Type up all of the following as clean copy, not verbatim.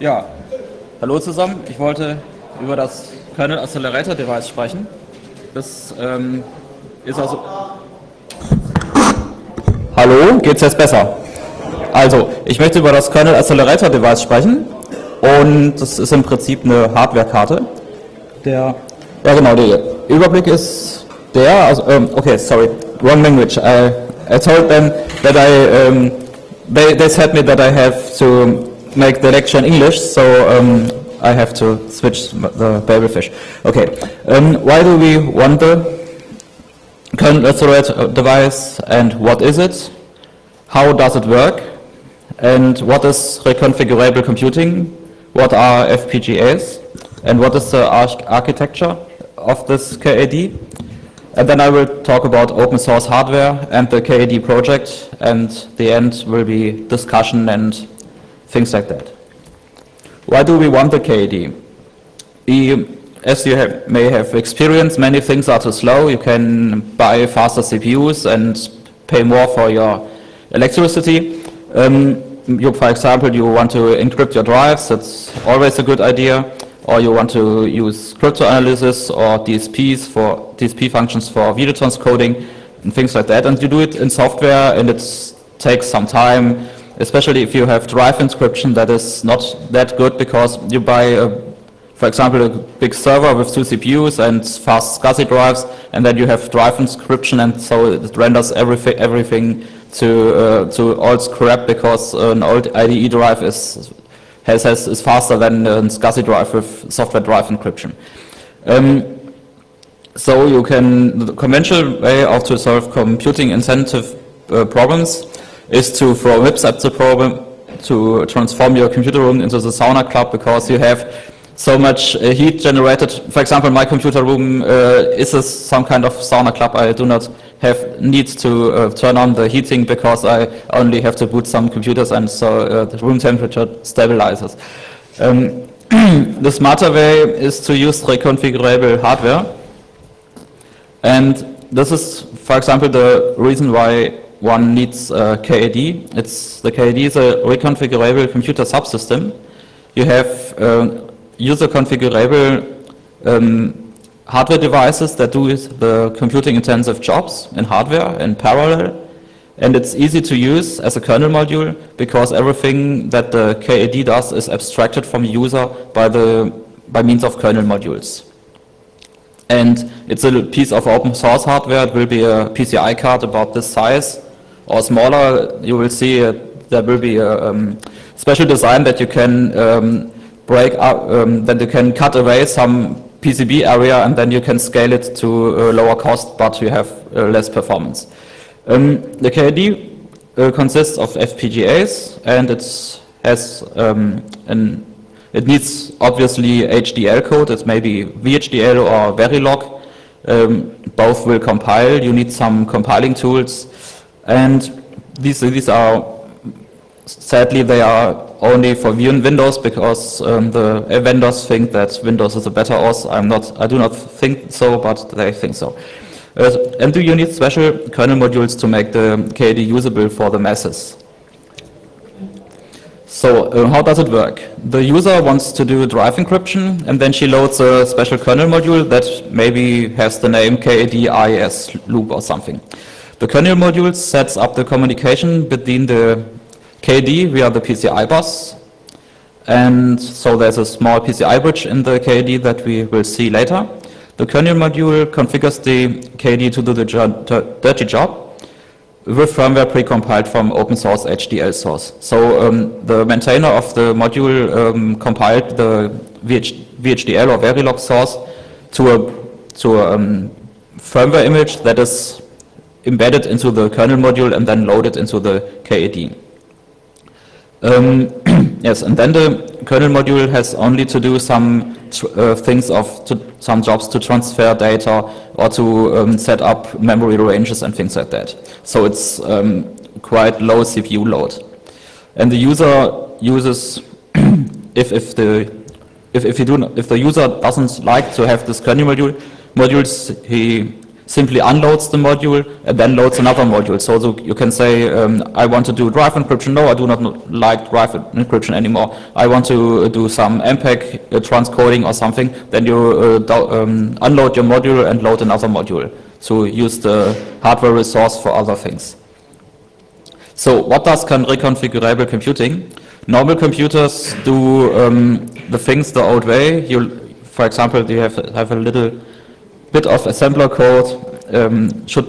Ja, hallo zusammen. Ich wollte über das Kernel Accelerator Device sprechen. Das ist also... Hallo, geht's jetzt besser? Also, ich möchte über das Kernel Accelerator Device sprechen und das ist im Prinzip eine Hardware-Karte. Ja genau, der Überblick ist der, also, okay, sorry, wrong language. I told them that they said me that I have to make the lecture in English, so I have to switch the babelfish. Okay, why do we want the Kernel Accelerator device and what is it? How does it work? And what is reconfigurable computing? What are Fpgas? And what is the architecture of this KAD? And then I will talk about open source hardware and the KAD project, and the end will be discussion and things like that. Why do we want the KAD? As you may have experienced, many things are too slow. You can buy faster CPUs and pay more for your electricity. For example, you want to encrypt your drives, that's always a good idea. Or you want to use crypto analysis or DSP functions for video transcoding and things like that. And you do it in software, and it takes some time, especially if you have drive encryption. That is not that good because you buy, for example, a big server with 2 CPUs and fast SCSI drives, and then you have drive encryption, and so it renders everything to all scrap because an old IDE drive is faster than a SCSI drive with software drive encryption. So the conventional way of to solve computing intensive problems is to throw MIPS at the problem, to transform your computer room into the sauna club, because you have so much heat generated. For example, my computer room is some kind of sauna club. I do not need to turn on the heating because I only have to boot some computers, and so the room temperature stabilizes. The smarter way is to use reconfigurable hardware, and this is, for example, the reason why one needs KAD. The KAD is a reconfigurable computer subsystem. You have user configurable hardware devices that do the computing intensive jobs in hardware in parallel, and it's easy to use as a kernel module because everything that the KAD does is abstracted from the user by means of kernel modules. And it's a piece of open source hardware. It will be a PCI card about this size or smaller. You will see there will be a special design that you can break up, then you can cut away some PCB area, and then you can scale it to a lower cost, but you have less performance. The KAD consists of Fpgas, and it needs obviously HDL code. It's maybe VHDL or Verilog. Both will compile. You need some compiling tools, and these are, sadly, they are only for Windows because the vendors think that Windows is a better OS. I do not think so, but they think so. And do you need special kernel modules to make the KAD usable for the masses? So how does it work? The user wants to do drive encryption, and then she loads a special kernel module that maybe has the name KAD-IS loop or something. The kernel module sets up the communication between the KAD via the PCI bus, and so there's a small PCI bridge in the KAD that we will see later. The kernel module configures the KAD to do the dirty job with firmware precompiled from open source HDL source. So the maintainer of the module compiled the VHDL or Verilog source to a firmware image that is embedded into the kernel module and then loaded into the KAD. Yes, and then the kernel module has only to do some some jobs to transfer data or to set up memory ranges and things like that. So it's quite low CPU load. And the user uses if the user doesn't like to have this kernel modules, he simply unloads the module and then loads another module. So you can say, I want to do drive encryption. No, I do not like drive encryption anymore. I want to do some MPEG transcoding or something. Then you unload your module and load another module to use the hardware resource for other things. So what does reconfigurable computing? Normal computers do the things the old way. For example, you have a little bit of assembler code should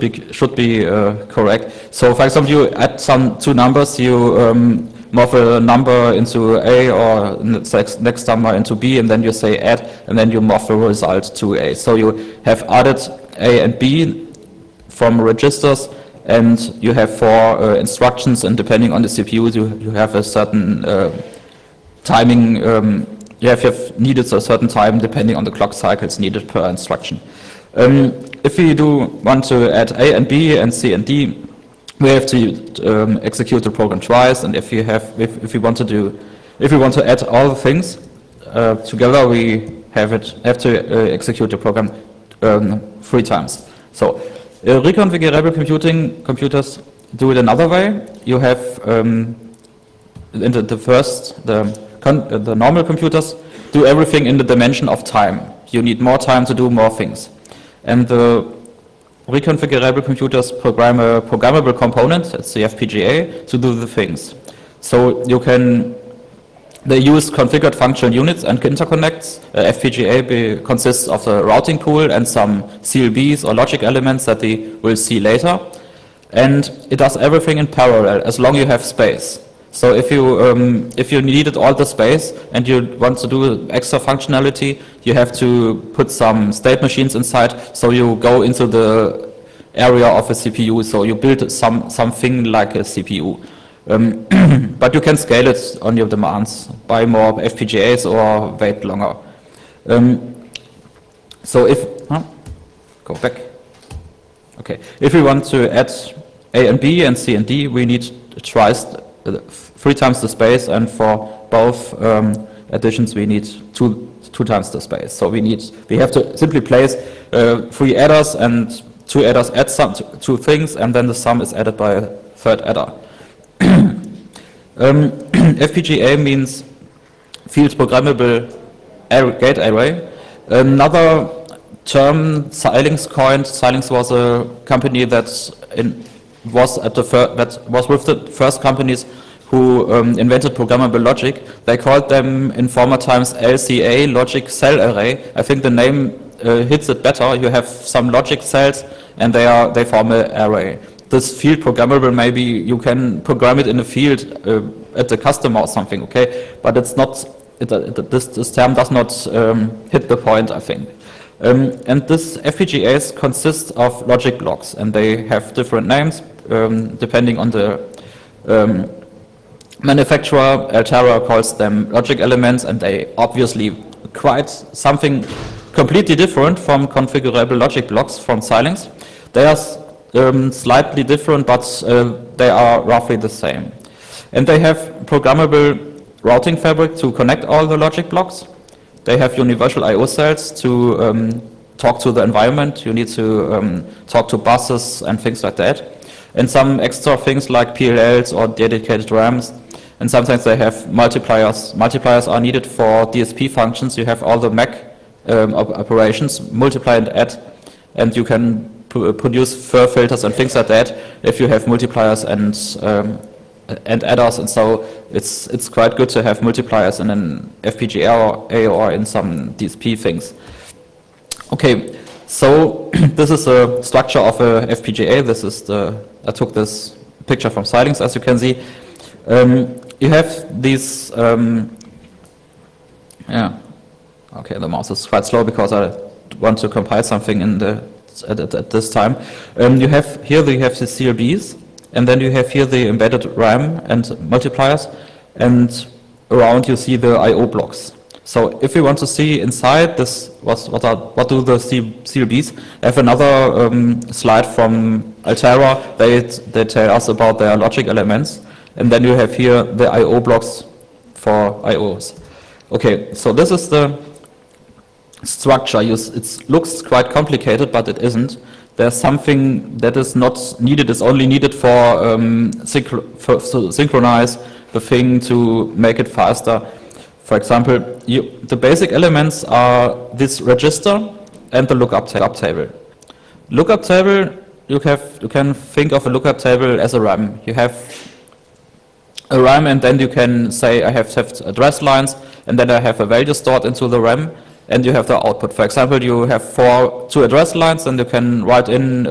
be correct. So for example, you add two numbers, you morph a number into A or next number into B, and then you say add, and then you morph the result to A. So you have added A and B from registers, and you have 4 instructions, and depending on the CPU, you have a certain timing. You have needed a certain time depending on the clock cycles needed per instruction. If we do want to add A and B and C and D, we have to execute the program twice. And if we want to add all the things together, we have to execute the program 3 times. So reconfigurable computers do it another way. You have the normal computers do everything in the dimension of time. You need more time to do more things. And the reconfigurable computers program a programmable component, it's the Fpga, to do the things. So they use configured functional units and interconnects. Fpga consists of a routing pool and some CLBs or logic elements that we will see later. And it does everything in parallel, as long as you have space. So if you needed all the space and you want to do extra functionality, you have to put some state machines inside. So you go into the area of a CPU. So you build something like a CPU. But you can scale it on your demands, buy more FPGAs or wait longer. So go back. Okay. If we want to add A and B and C and D, we need twice 3 times the space, and for both additions we need two times the space. So we have to simply place 3 adders, and 2 adders add 2 things, and then the sum is added by a 3rd adder. FPGA means field programmable gate array. Another term Xilinx coined. Xilinx was a company that was with the first companies who invented programmable logic. They called them in former times LCA, logic cell array. I think the name hits it better. You have some logic cells and they form an array. This field programmable, maybe you can program it in a field at the customer or something, okay? But it's not. This term does not hit the point, I think. And this FPGAs consist of logic blocks, and they have different names depending on the manufacturer. Altera calls them logic elements, and they obviously quite something completely different from configurable logic blocks from Xilinx. They are slightly different, but they are roughly the same. And they have programmable routing fabric to connect all the logic blocks. They have universal I/O cells to talk to the environment. You need to talk to buses and things like that. And some extra things like PLLs or dedicated RAMs. And sometimes they have multipliers. Multipliers are needed for DSP functions. You have all the MAC operations, multiply and add, and you can produce fur filters and things like that if you have multipliers and adders. And so it's quite good to have multipliers in an FPGA or in some DSP things. Okay, so this is a structure of a FPGA. This is I took this picture from Xilinx, as you can see. You have these, okay, the mouse is quite slow because I want to compile something at this time. You have the CLBs, and then you have here the embedded RAM and multipliers, and around you see the I/O blocks. So if you want to see inside this, what do the CLBs? I have another slide from Altera. They tell us about their logic elements, and then you have here the I/O blocks for I/Os. Okay, so this is the structure. It looks quite complicated, but it isn't. there's something that is not needed, is only needed for, to synchronize the thing to make it faster. For example, the basic elements are this register and the lookup table. Lookup table, you can think of a lookup table as a RAM. You have a RAM, and then you can say I have address lines, and then I have a value stored into the RAM, and you have the output. For example, you have two address lines, and you can write in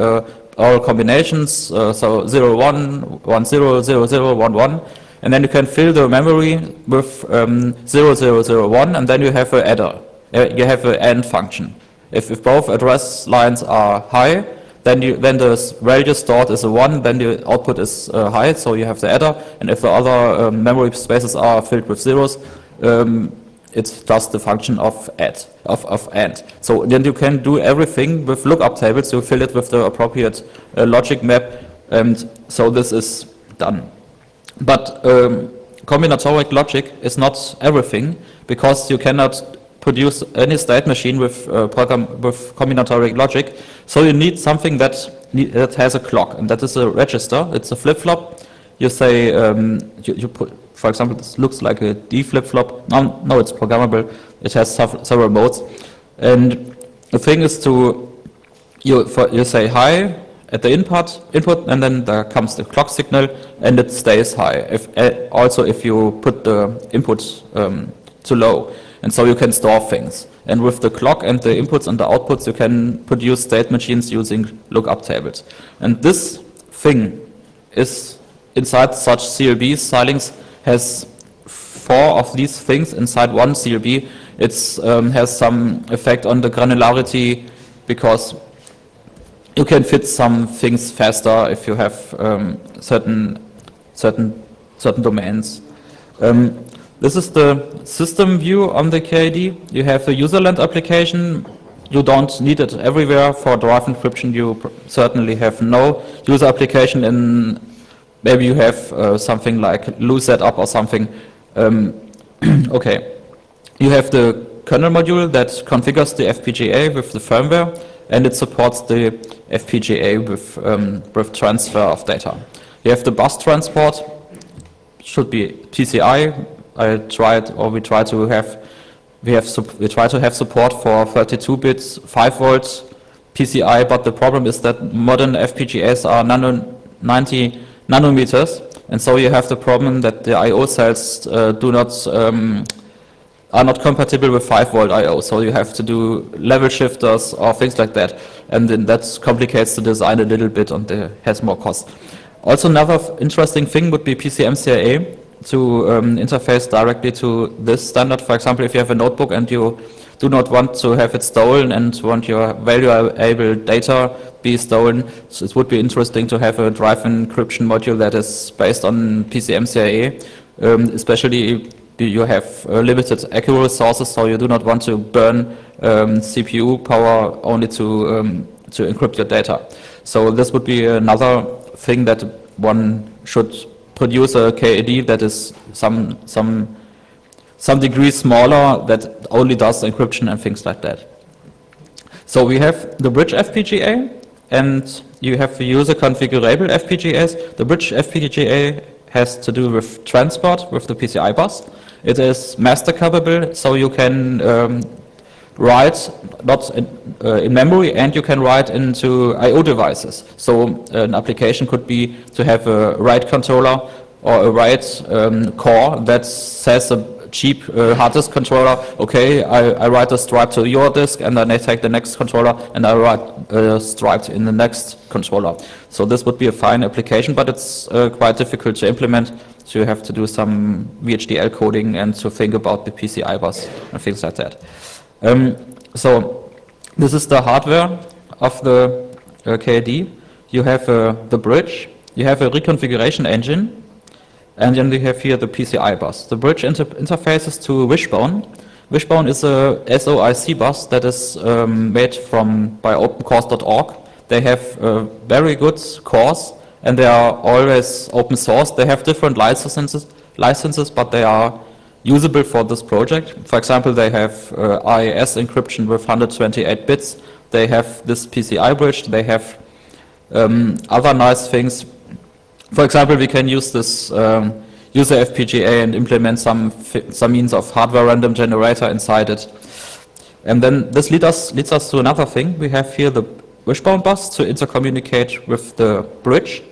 all combinations, so 0, 1, 1, 0, 0, 0, 1, 1, and then you can fill the memory with 0, 0, 0, 1, and then you have an adder. You have an AND function. If both address lines are high, then the value stored is a 1, then the output is high, so you have the adder, and if the other memory spaces are filled with zeros, it does the function of AND. So then you can do everything with lookup tables, you fill it with the appropriate logic map, and so this is done. But combinatoric logic is not everything, because you cannot produce any state machine with combinatoric logic. So you need something that has a clock, and that is a register. It's a flip-flop. You say, you put, for example, this looks like a D flip-flop. No, it's programmable. It has several modes. And the thing is you say high at the input, and then there comes the clock signal, and it stays high. Also if you put the input to low. And so you can store things. And with the clock and the inputs and the outputs, you can produce state machines using lookup tables. And this thing is inside such CLBs. Xilinx has 4 of these things inside one CLB. It has some effect on the granularity, because you can fit some things faster if you have certain domains. This is the system view on the KID. You have the userland application. You don't need it everywhere. For drive encryption, you certainly have no user application in, maybe you have something like loose setup or something. Okay. You have the kernel module that configures the Fpga with the firmware, and it supports the Fpga with transfer of data. You have the bus transport, should be PCI. We try to have support for 32 bits, 5 volts PCI, but the problem is that modern FPGAs are 90 nanometers, and so you have the problem that the I/O cells are not compatible with 5 volt I/O, so you have to do level shifters or things like that, and then that complicates the design a little bit and has more cost. Also, another interesting thing would be PCMCIA, to interface directly to this standard. For example, if you have a notebook and you do not want to have it stolen and want your valuable data be stolen, so it would be interesting to have a drive encryption module that is based on PCMCIA, especially you have limited accurate resources, so you do not want to burn CPU power only to encrypt your data. So this would be another thing that one should produce a KID that is some degree smaller, that only does encryption and things like that. So we have the bridge FPGA, and you have the user configurable FPGAs. The bridge FPGA has to do with transport with the PCI bus. It is master capable, so you can write not in memory, and you can write into I/O devices. So an application could be to have a write controller or a write core that says a cheap hard disk controller, okay, I write a stripe to your disk, and then I take the next controller and I write a stripe in the next controller. So this would be a fine application, but it's quite difficult to implement. So you have to do some VHDL coding and to think about the PCI bus and things like that. So this is the hardware of the KID. You have the bridge, you have a reconfiguration engine, and then you have here the PCI bus. The bridge interfaces to Wishbone. Wishbone is a SOIC bus that is made by opencores.org. They have very good cores, and they are always open source. They have different licenses, but they are usable for this project. For example, they have IIS encryption with 128 bits. they have this PCI bridge, they have other nice things. For example, we can use this user FPGA and implement some means of hardware random generator inside it. And then this leads us to another thing. We have here the wishbone bus to intercommunicate with the bridge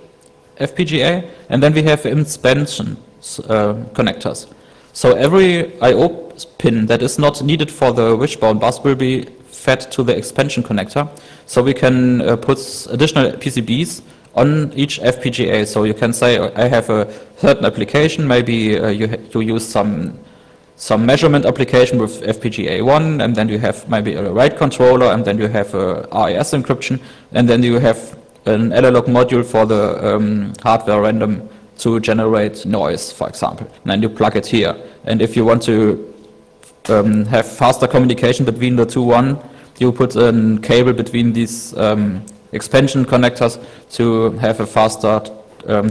FPGA, and then we have expansion connectors. So every I/O pin that is not needed for the wishbone bus will be fed to the expansion connector. So we can put additional PCBs on each FPGA. So you can say, I have a certain application, maybe you use some measurement application with FPGA 1, and then you have maybe a write controller, and then you have a RAS encryption, and then you have an analog module for the hardware random to generate noise, for example. And then you plug it here. And if you want to have faster communication between the one, you put a cable between these expansion connectors to have a faster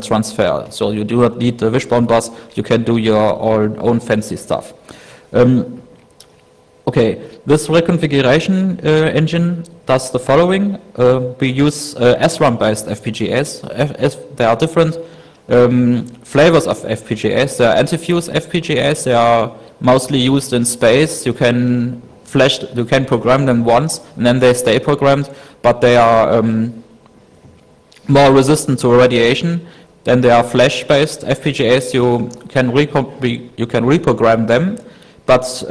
transfer. So you do not need the wishbone bus, you can do your own fancy stuff. Okay, this reconfiguration engine does the following. We use SRAM-based FPGAs. There are different flavors of FPGAs. There are anti-fuse FPGAs. They are mostly used in space. You can program them once, and then they stay programmed, but they are more resistant to radiation. Then there are flash-based FPGAs. You can reprogram them, but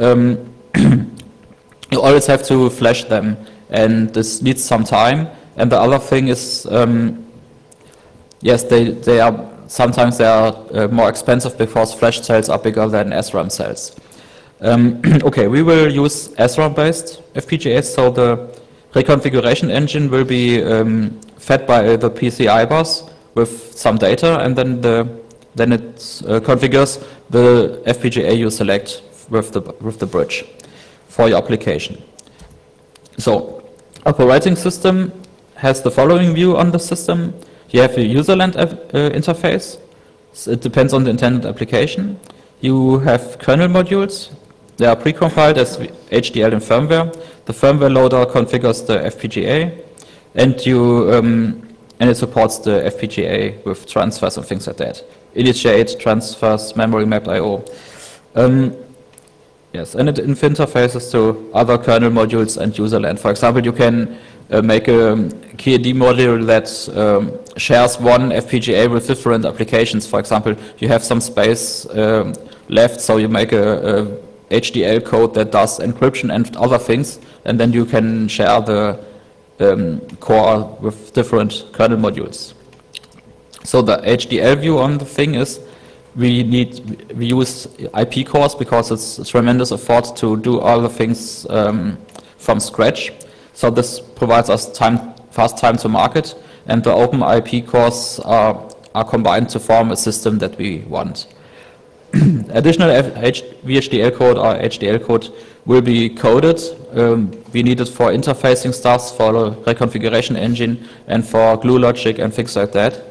you always have to flash them, and this needs some time. And the other thing is, yes, they are sometimes more expensive because flash cells are bigger than SRAM cells. Okay, we will use SRAM-based FPGAs, so the reconfiguration engine will be fed by the PCI bus with some data, and then it configures the FPGA you select with the bridge for your application. So, operating system has the following view on the system. You have a userland interface. So it depends on the intended application. You have kernel modules. They are precompiled as HDL in firmware. The firmware loader configures the FPGA, and it supports the FPGA with transfers and things like that. Initiate, transfers, memory mapped I/O. Yes, and it interfaces to other kernel modules and userland. For example, you can make a KD module that shares one FPGA with different applications. For example, you have some space left, so you make a HDL code that does encryption and other things, and then you can share the core with different kernel modules. So the HDL view on the thing is we use IP cores because it's a tremendous effort to do all the things from scratch. So this provides us fast time to market, and the open IP cores are combined to form a system that we want. Additional VHDL code or HDL code will be coded. We need it for interfacing stuff, for the reconfiguration engine, and for glue logic and things like that.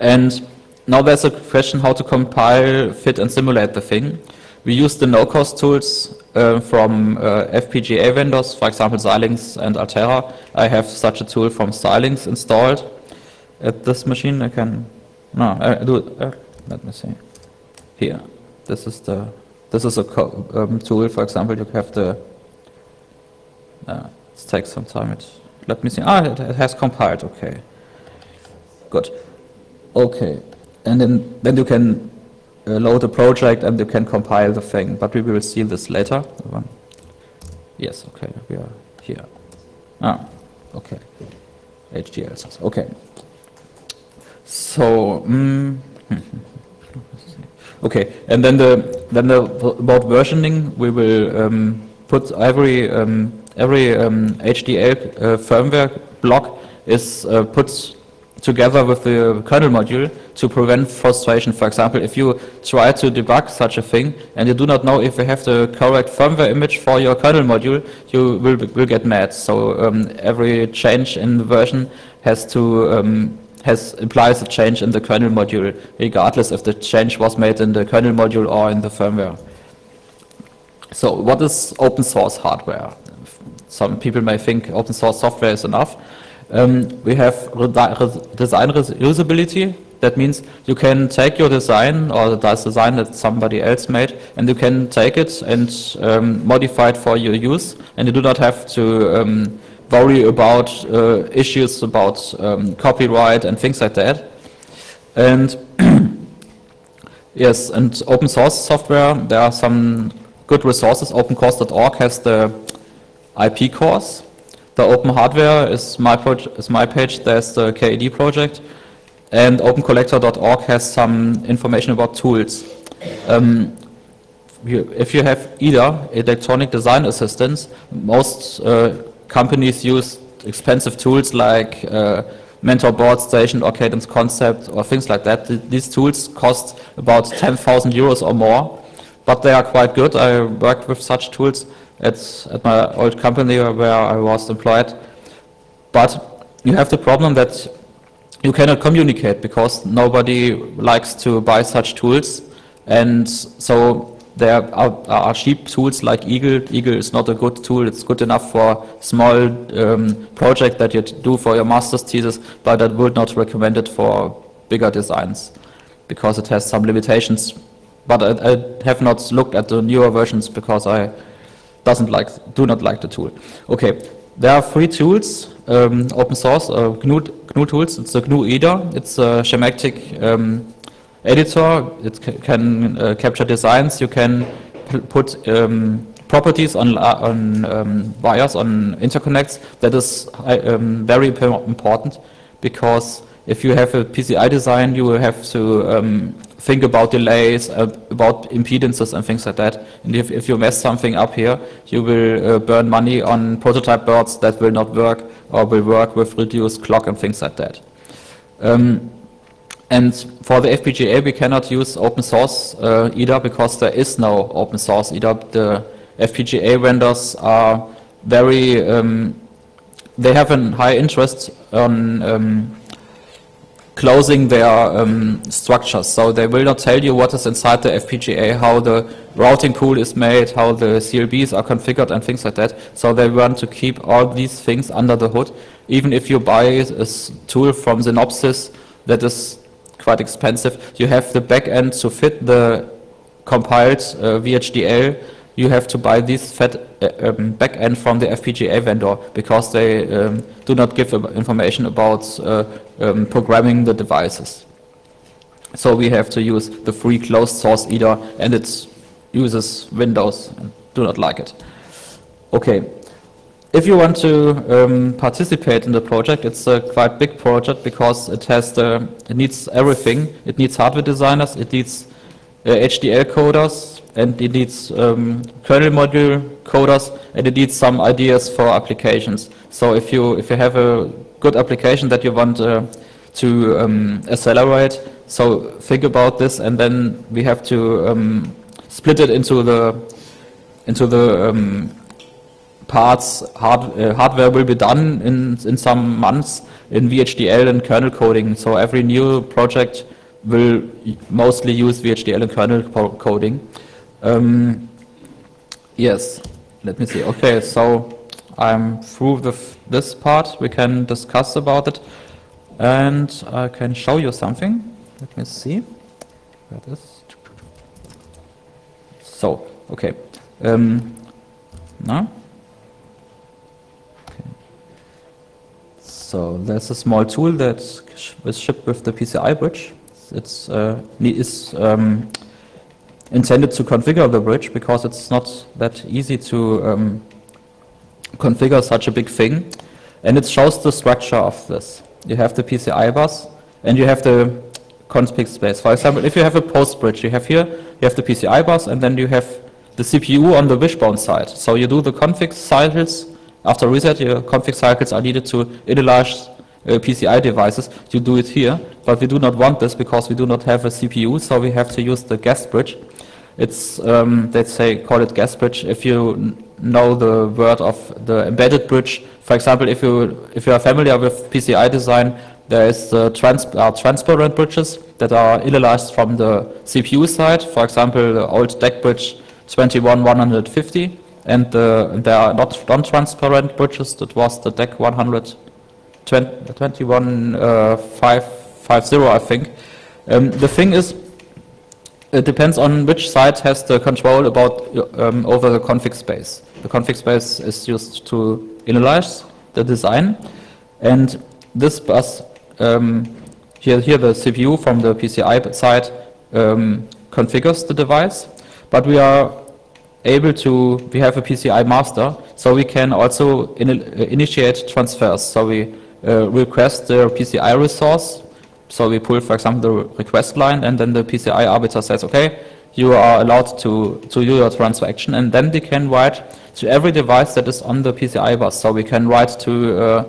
And now there's a question how to compile, fit, and simulate the thing. We use the no-code tools from FPGA vendors, for example, Xilinx and Altera. I have such a tool from Xilinx installed at this machine. I can let me see. Here, this is a tool. For example, you have the. It takes some time. Let me see. It has compiled. Okay. Good. Okay, and then you can load a project and you can compile the thing. But we will see this later. Yes. Okay. We are here. Okay. HDL. Okay. So. Okay, and then about versioning, we will put every HDL firmware block is put together with the kernel module to prevent frustration. For example, if you try to debug such a thing and you do not know if you have the correct firmware image for your kernel module, you will get mad. So every change in the version implies a change in the kernel module, regardless if the change was made in the kernel module or in the firmware. So what is open source hardware? some people may think open source software is enough. We have design reusability. That means you can take your design or the design that somebody else made, and you can take it and modify it for your use, and you do not have to worry about issues about copyright and things like that. And yes, and open source software, there are some good resources. OpenCourse.org has the IP course. The open hardware is my page. There's the KED project. And opencollector.org has some information about tools. If you have either electronic design assistants, most companies use expensive tools like Mentor Board Station or Cadence Concept or things like that. These tools cost about 10,000 euros or more, but they are quite good. I worked with such tools at my old company where I was employed. But you have the problem that you cannot communicate because nobody likes to buy such tools, and so there are cheap tools like Eagle. Eagle is not a good tool. It's good enough for small project that you do for your master's thesis, but I would not recommend it for bigger designs because it has some limitations. But I have not looked at the newer versions because I do not like the tool. Okay, there are free tools. Open source, GNU tools. It's a GNU EDA. It's a schematic editor. It can capture designs. You can put properties on wires, on interconnects. That is very important because if you have a PCI design, you will have to think about delays, about impedances and things like that. And if you mess something up here, you will burn money on prototype boards that will not work or will work with reduced clock and things like that. And for the Fpga, we cannot use open source either because there is no open source either. The Fpga vendors are very, they have a high interest on closing their structures, so they will not tell you what is inside the Fpga, how the routing pool is made, how the CLBs are configured and things like that. So they want to keep all these things under the hood. Even if you buy a tool from Synopsys that is quite expensive, you have the backend to fit the compiled VHDL. You have to buy this backend from the Fpga vendor because they do not give information about programming the devices. So we have to use the free closed source EDA, and it uses Windows and do not like it. Okay, if you want to participate in the project, it's a quite big project because it needs everything. It needs hardware designers, it needs HDL coders, and it needs kernel module coders, and it needs some ideas for applications. So if you have a good application that you want to accelerate, so think about this, and then we have to split it into the parts. Hardware will be done in some months in VHDL and kernel coding. So every new project will mostly use VHDL and kernel coding. Yes, let me see. Okay, so I'm through this part. We can discuss about it, and I can show you something. Let me see. Where it is. So, okay. Now. Okay. So there's a small tool that is shipped with the PCI bridge. It's intended to configure the bridge because it's not that easy to configure such a big thing, and it shows the structure of this. You have the PCI bus and you have the config space. For example, if you have a post bridge, you have the PCI bus, and then you have the CPU on the wishbone side. So you do the config cycles. After reset, your config cycles are needed to initialize PCI devices. You do it here, but we do not want this because we do not have a CPU, so we have to use the guest bridge. It's, let's say, call it guest bridge. If you know the word of the embedded bridge, for example, if you are familiar with PCI design, there is transparent bridges that are initialized from the CPU side. For example, the old DEC bridge 21150. and there are not non-transparent bridges. That was the DEC 121.550, I think. The thing is, it depends on which side has the control about over the config space. The config space is used to initialize the design, and this bus here the CPU from the PCI side configures the device, but we are able to, we have a PCI master, so we can also initiate transfers. So we request the PCI resource. So we pull, for example, the request line, and then the PCI arbiter says, okay, you are allowed to do your transfer action, and then they can write to every device that is on the PCI bus. So we can write to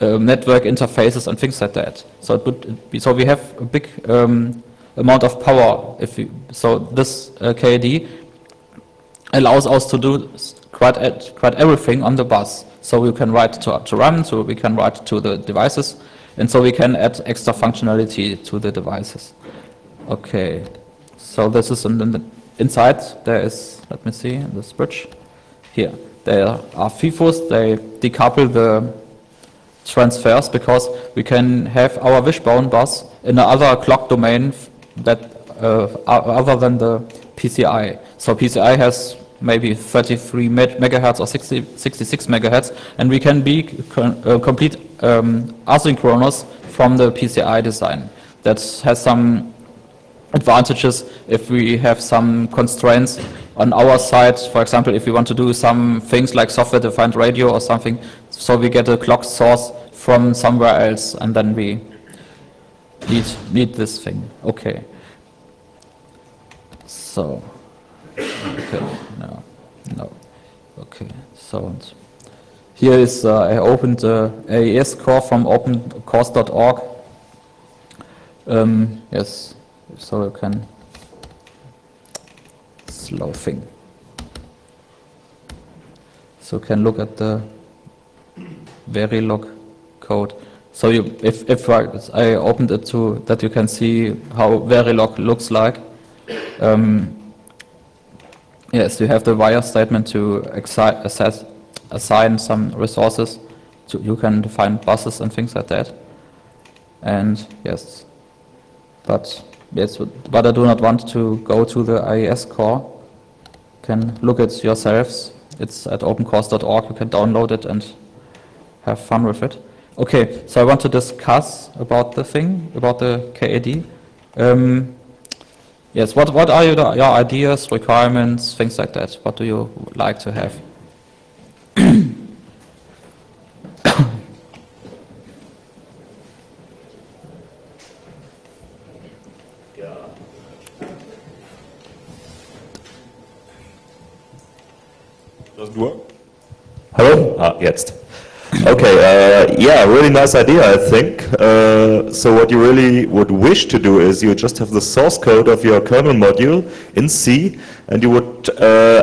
network interfaces and things like that. So it would be, so we have a big amount of power. So this KAD allows us to do quite everything on the bus. So we can write to RAM, so we can write to the devices, and so we can add extra functionality to the devices. Okay, so this is inside. There is, let me see, this bridge here. There are FIFOs. They decouple the transfers because we can have our wishbone bus in another clock domain that other than the PCI. So PCI has maybe 33 megahertz or 66 megahertz, and we can be complete asynchronous from the PCI design. That has some advantages if we have some constraints on our side. For example, if we want to do some things like software-defined radio or something, so we get a clock source from somewhere else, and then we need this thing. Okay. So, okay, no. Okay, so here is I opened the AES core from opencourse.org. Yes, so you can slow thing. So you can look at the Verilog code. So if I opened it to that, you can see how Verilog looks like. Yes, you have the wire statement to assign some resources. You can define buses and things like that. And yes, but I do not want to go to the IES core. You can look at yourselves. It's at opencourse.org. You can download it and have fun with it. Okay, so I want to discuss about the thing, about the KAD. Yes, what are your ideas, requirements, things like that? What do you like to have? Does it work? Hello? Jetzt. Okay, yeah, really nice idea, I think. So what you really would wish to do is you just have the source code of your kernel module in C, and you would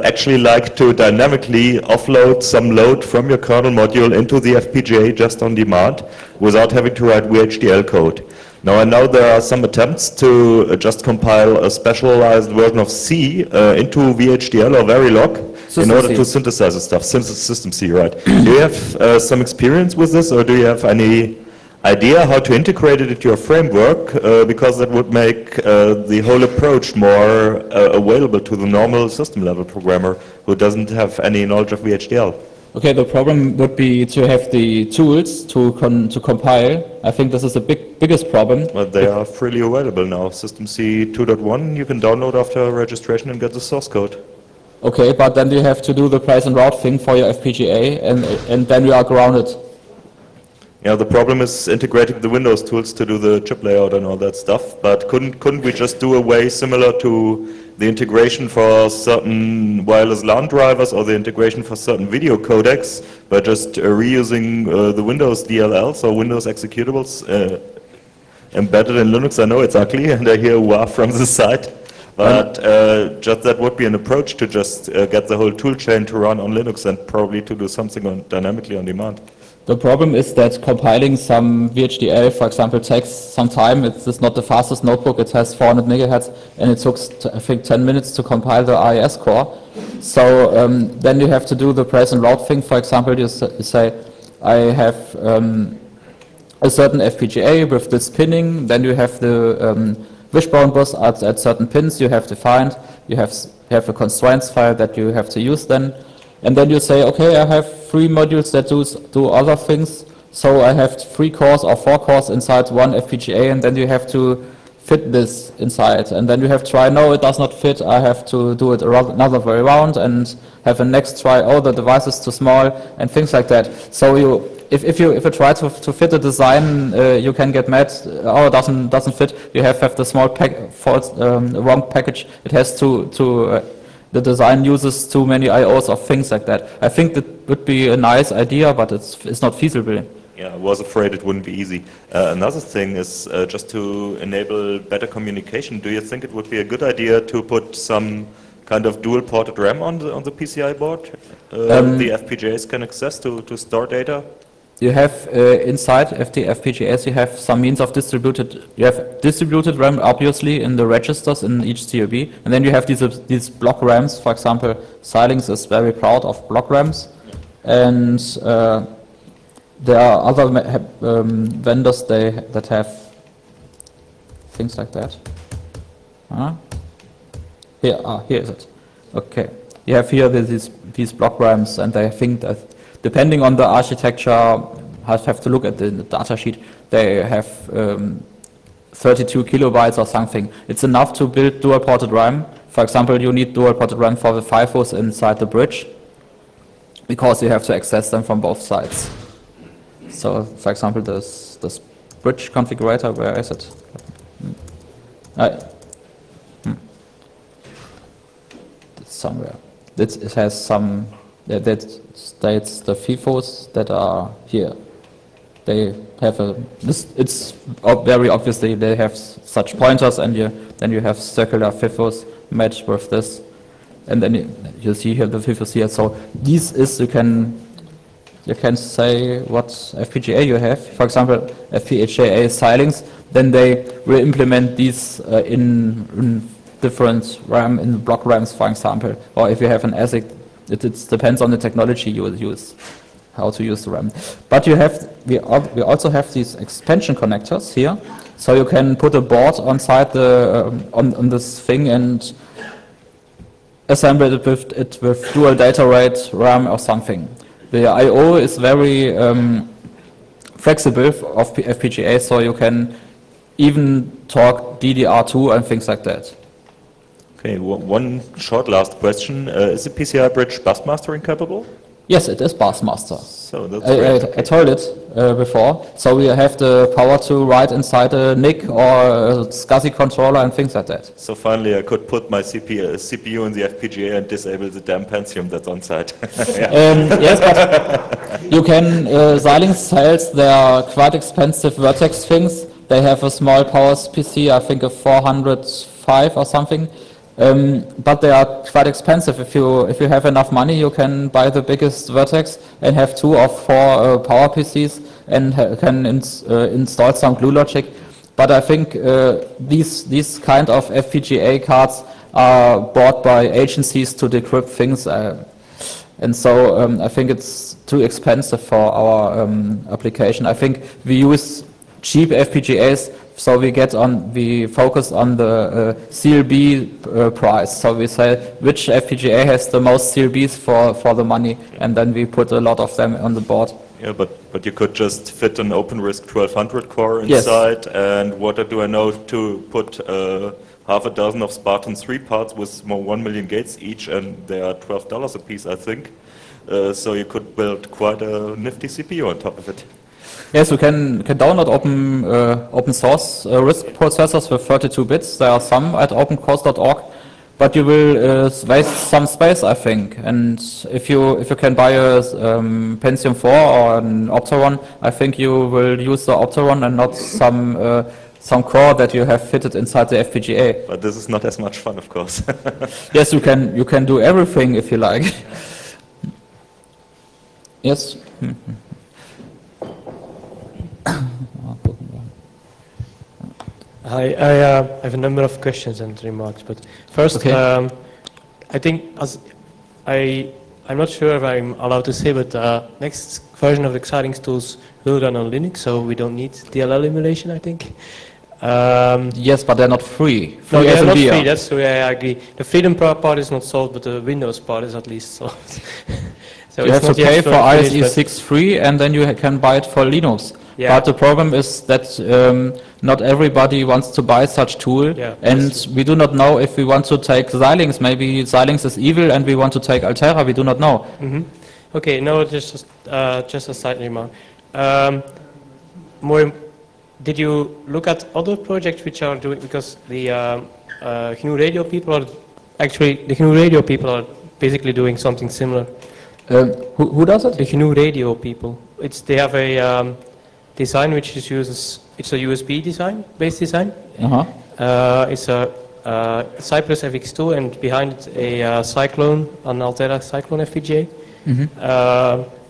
actually like to dynamically offload some load from your kernel module into the FPGA just on demand without having to write VHDL code. Now I know there are some attempts to just compile a specialized version of C into VHDL or Verilog in order to synthesize the stuff. System C, right. Do you have some experience with this, or do you have any idea how to integrate it into your framework? Because that would make the whole approach more available to the normal system level programmer who doesn't have any knowledge of VHDL. Okay, the problem would be to have the tools to compile. I think this is the biggest problem. But they are freely available now. System C 2.1 you can download after registration and get the source code. Okay, but then you have to do the price and route thing for your FPGA, and then you are grounded. Yeah, the problem is integrating the Windows tools to do the chip layout and all that stuff. But couldn't we just do a way similar to the integration for certain wireless LAN drivers or the integration for certain video codecs by just reusing the Windows DLLs or Windows executables embedded in Linux? I know it's ugly, and I hear wah from the side. But just that would be an approach to just get the whole tool chain to run on Linux and probably to do something dynamically on demand. The problem is that compiling some VHDL, for example, takes some time. It's not the fastest notebook. It has 400 megahertz, and it took, I think, 10 minutes to compile the IIS core. So then you have to do the press and route thing. For example, you say, I have a certain FPGA with this pinning, then you have the wishbone bus at certain pins you have defined, you have a constraints file that you have to use then, and then you say, okay, I have 3 modules that do other things, so I have 3 cores or 4 cores inside one FPGA, and then you have to fit this inside, and then you have to try, no, it does not fit, I have to do it another way around, and have a next try, oh, the device is too small, and things like that. So if you try to fit a design, you can get mad, oh, it doesn't fit, you have the small wrong package, it has the design uses too many IOs or things like that. I think that would be a nice idea, but it's not feasible. Yeah, I was afraid it wouldn't be easy. Another thing is just to enable better communication. Do you think it would be a good idea to put some kind of dual-ported RAM on the PCI board? The FPGAs can access to store data? You have inside the FPGAs, you have some means of you have distributed RAM obviously in the registers in each COB, and then you have these block RAMs. For example, Xilinx is very proud of block RAMs, and there are other vendors that have things like that. Here is it. Okay, you have here these block RAMs, and I think that depending on the architecture, I have to look at the data sheet. They have 32 kilobytes or something. It's enough to build dual-ported RAM. For example, you need dual-ported RAM for the FIFOs inside the bridge, because you have to access them from both sides. So, for example, this bridge configurator, where is it? It's somewhere. It has some, that states the FIFOs that are here. They have it's very obviously they have such pointers, and then you have circular FIFOs matched with this, and then you see here the FIFOs here. So this is, you can say what FPGA you have. For example, FPGA Xilinx, then they will implement these in different RAM, in block RAMs, for example. Or if you have an ASIC, it depends on the technology you will use, how to use the RAM. But we also have these expansion connectors here, so you can put a board inside on this thing and assemble it with dual data rate RAM or something. The I/O is very flexible of FPGA, so you can even talk DDR2 and things like that. Okay, one short last question. Is the PCI bridge bus mastering capable? Yes, it is bus master. So that's great. I told it before. So we have the power to write inside a NIC or a SCSI controller and things like that. So finally I could put my CPU in the FPGA and disable the damn Pentium that's on site. Yes, but you can, Xilinx sells their quite expensive Vertex things. They have a small power PC, I think a 405 or something. But they are quite expensive. If you have enough money, you can buy the biggest Vertex and have 2 or 4 power PCs and can install some glue logic. But I think these kind of FPGA cards are bought by agencies to decrypt things, and so I think it's too expensive for our application. I think we use cheap FPGAs. So we focus on the CLB price. So we say which FPGA has the most CLBs for the money, and then we put a lot of them on the board. Yeah, but you could just fit an OpenRISC 1200 core inside, yes. And what do I know to put half a dozen of Spartan 3 parts with 1 million gates each, and they are $12 a piece, I think. So you could build quite a nifty CPU on top of it. Yes, you can download open source RISC processors with 32 bits. There are some at opencourse.org, but you will waste some space, I think. And if you can buy a Pentium 4 or an Opteron, I think you will use the Opteron and not some core that you have fitted inside the FPGA. But this is not as much fun, of course. Yes, you can do everything if you like. Yes. I have a number of questions and remarks, but first, okay. I think I'm not sure if I'm allowed to say, but next version of the Exciting tools will run on Linux, so we don't need DLL emulation, I think. Yes, but they're not free. No, Free they're as not in free, that's true, yeah, I agree. The freedom part is not solved, but the Windows part is at least solved. So you have to pay for finished, ISE 6 free, and then you can buy it for Linux. Yeah. But the problem is that not everybody wants to buy such tool, Yeah, and we do not know if we want to take Xilinx. Maybe Xilinx is evil, and we want to take Altera. We do not know. Mm-hmm. Okay, no, just a side remark. Did you look at other projects which are doing, because the GNU Radio people are basically doing something similar. Who does it? The GNU Radio people. They have a design which it's a USB design, based design. It's a Cypress FX2 and behind it a Cyclone, an Altera Cyclone Fpga.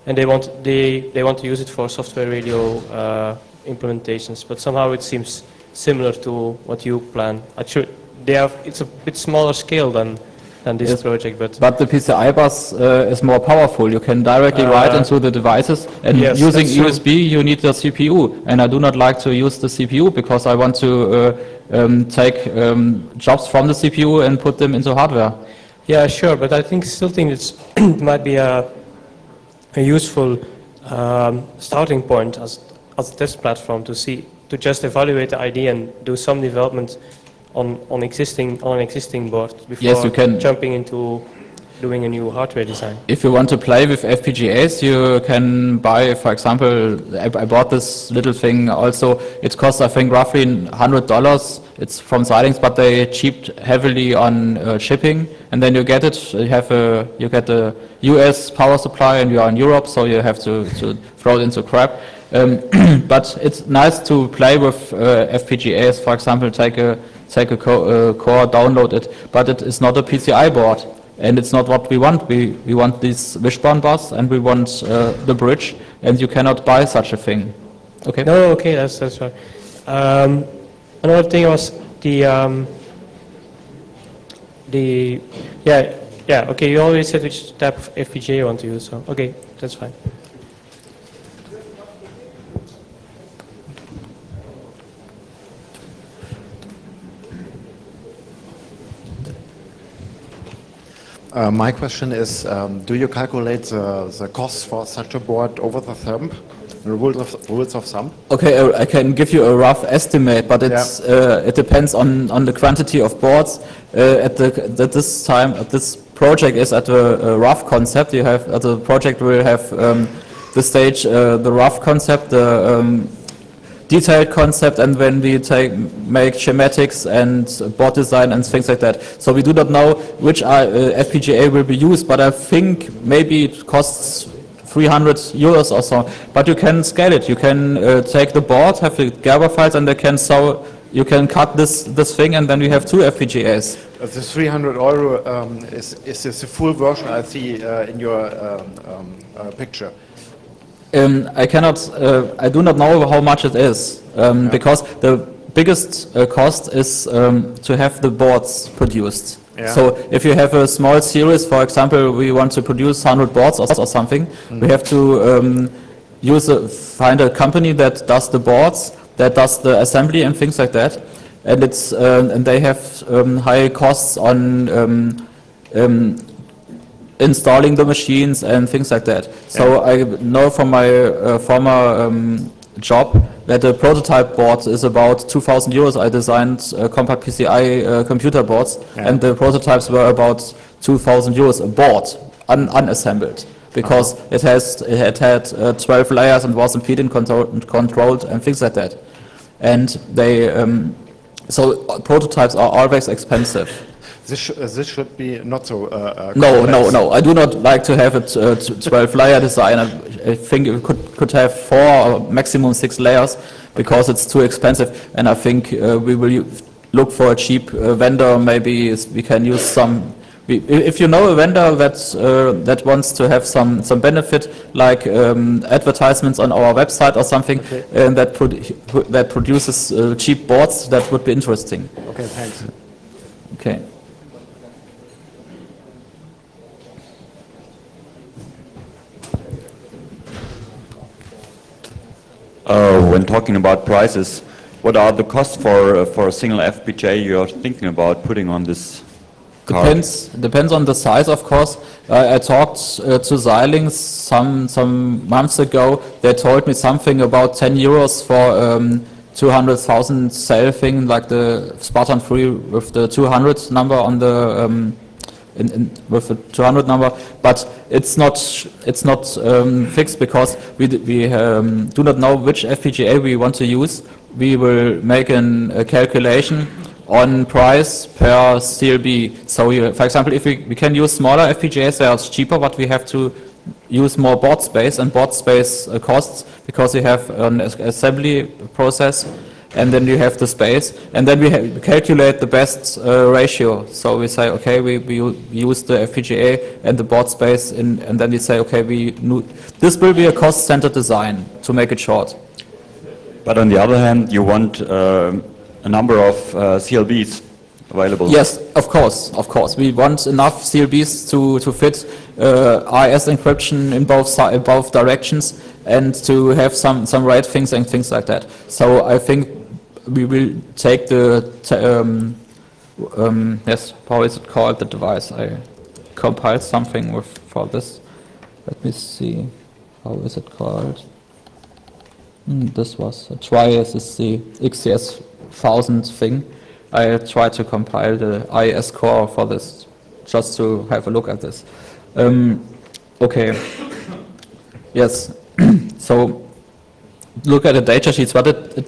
And they want to use it for software radio implementations, but somehow it seems similar to what you plan. It's a bit smaller scale than this project, but the PCI bus is more powerful. You can directly write into the devices, and yes, using USB you need the CPU, and I do not like to use the CPU because I want to take jobs from the CPU and put them into hardware. Yeah, sure, but I still think it might be a useful starting point as a test platform to just evaluate the idea and do some development on an existing board before jumping into doing a new hardware design. If you want to play with FPGAs, you can buy, for example, I bought this little thing also. It costs, I think, roughly $100. It's from Xilinx, but they cheaped heavily on shipping. And then you get it. You get a US power supply, and you are in Europe, so you have to throw it into crap. But it's nice to play with FPGAs. For example, take a core, download it. But it is not a PCI board. And it's not what we want. We want this wishbone bus, and we want the bridge, and you cannot buy such a thing. Okay. No, okay, that's right. Another thing was okay. You already said which type of FPGA you want to use, so okay, that's fine. My question is, do you calculate the costs for such a board over the thumb, the rules of thumb? Okay, I can give you a rough estimate, but it depends on the quantity of boards. This project is at a rough concept. The project will have the stage, the rough concept, the detailed concept, and when we make schematics and board design and things like that. So we do not know which FPGA will be used, but I think maybe it costs €300 or so. But you can scale it. You can take the board, have the Gerber files, and you can cut this thing, and then we have two FPGAs. The €300 is this the full version I see in your picture? I do not know how much it is, because the biggest cost is to have the boards produced. Yeah. So if you have a small series, for example, we want to produce 100 boards or something, we have to find a company that does the boards, that does the assembly and things like that, and and they have high costs on installing the machines and things like that. So I know from my former job that the prototype board is about €2,000. I designed compact PCI computer boards, and the prototypes were about €2,000 a board, unassembled, because it had 12 layers and was impedance controlled and things like that. And so prototypes are always expensive. This should be not so No. I do not like to have a 12-layer design. I think you could have 4 or maximum 6 layers because it's too expensive. And I think we will look for a cheap vendor. Maybe we can use some. If you know a vendor that wants to have some benefit, like advertisements on our website or something, that produces cheap boards, that would be interesting. Okay, thanks. Okay. When talking about prices, what are the costs for a single FPGA you're thinking about putting on this card? Depends on the size, of course. I talked to Xilinx some months ago. They told me something about 10 euros for 200,000 cell thing, like the Spartan 3 with the 200 number on the with the 200 number, but it's not fixed because we do not know which FPGA we want to use. We will make a calculation on price per CLB. So for example, if we can use smaller FPGAs, they are cheaper, but we have to use more board space, and board space costs because you have an assembly process, and then you have the space, and then we calculate the best ratio. So we say, okay, we use the FPGA and the board space, and then we say, okay, this will be a cost-centered design, to make it short. But on the other hand, you want a number of CLBs available. Yes, of course. We want enough CLBs to fit RS encryption in both directions, and to have some RAID things and things like that. So I think we will take the yes, how is it called, the device? I compiled something for this. Let me see, how is it called? This was a TriSSC XCS 1000 thing. I tried to compile the IES core for this, just to have a look at this. Okay. Yes. So look at the data sheets, but it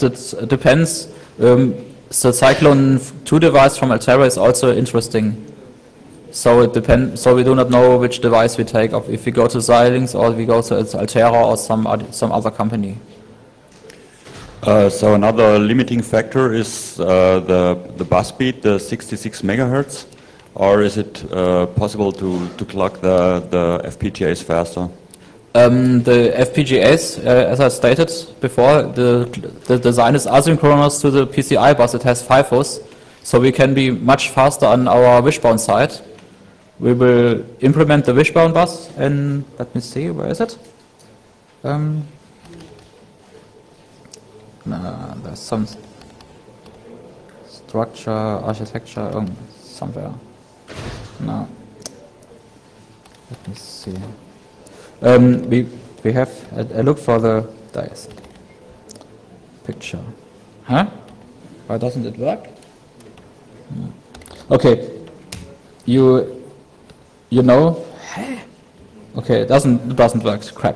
depends. The Cyclone 2 device from Altera is also interesting. So it depends. So we do not know which device we take, if we go to Xilinx or we go to Altera or some other company. So another limiting factor is the bus speed, the 66 megahertz, or is it possible to clock the FPGAs faster? The FPGAs, as I stated before, the design is asynchronous to the PCI bus. It has FIFOs, so we can be much faster on our wishbone side. We will implement the wishbone bus, and let me see, where is it? There's some structure, architecture, somewhere. No. Let me see. We have a look for the dice picture. Huh? Why doesn't it work? No. Okay. You know. Okay, it doesn't work. Crap.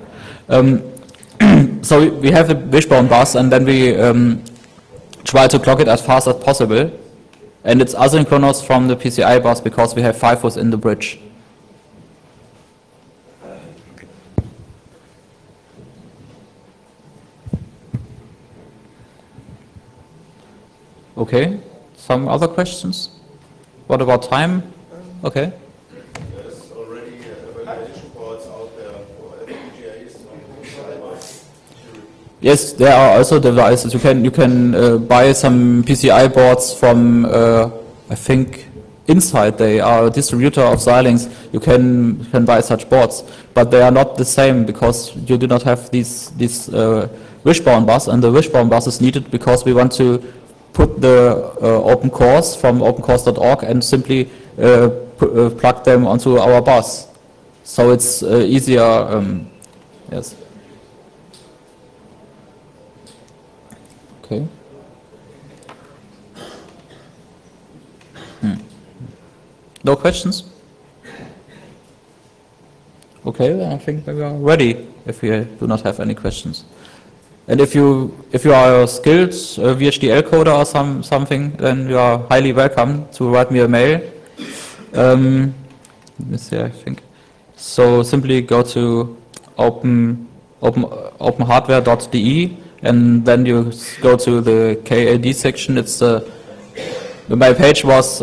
So we have the wishbone bus, and then we try to clock it as fast as possible, and it's asynchronous from the PCI bus because we have FIFOs in the bridge. Okay, some other questions? What about time? Okay. There's already evaluation boards out there for FPGAs. Yes, there are also devices. You can buy some PCI boards from I think Insight. They are a distributor of Xilinx. You can buy such boards, but they are not the same because you do not have this wishbone bus, and the wishbone bus is needed because we want to put the open cores from opencores.org and simply plug them onto our bus. So it's easier. Yes. Okay. No questions? Okay, then I think we are ready if we do not have any questions. And if you are a skilled VHDL coder or something, then you are highly welcome to write me a mail. Let me see, I think. So simply go to openhardware.de, and then you go to the KAD section. It's my page was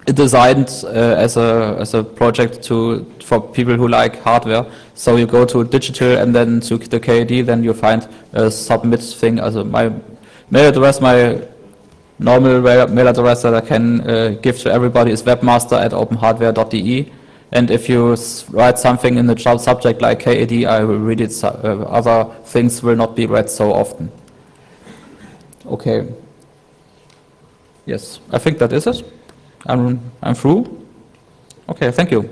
designed as a project for people who like hardware. So you go to digital and then to the KAD, then you find a submit thing. Also my mail address, my normal mail address that I can give to everybody is webmaster@openhardware.de, And if you write something in the child subject like KAD, I will read it. Other things will not be read so often. Okay. Yes, I think that is it. I'm through. Okay, thank you.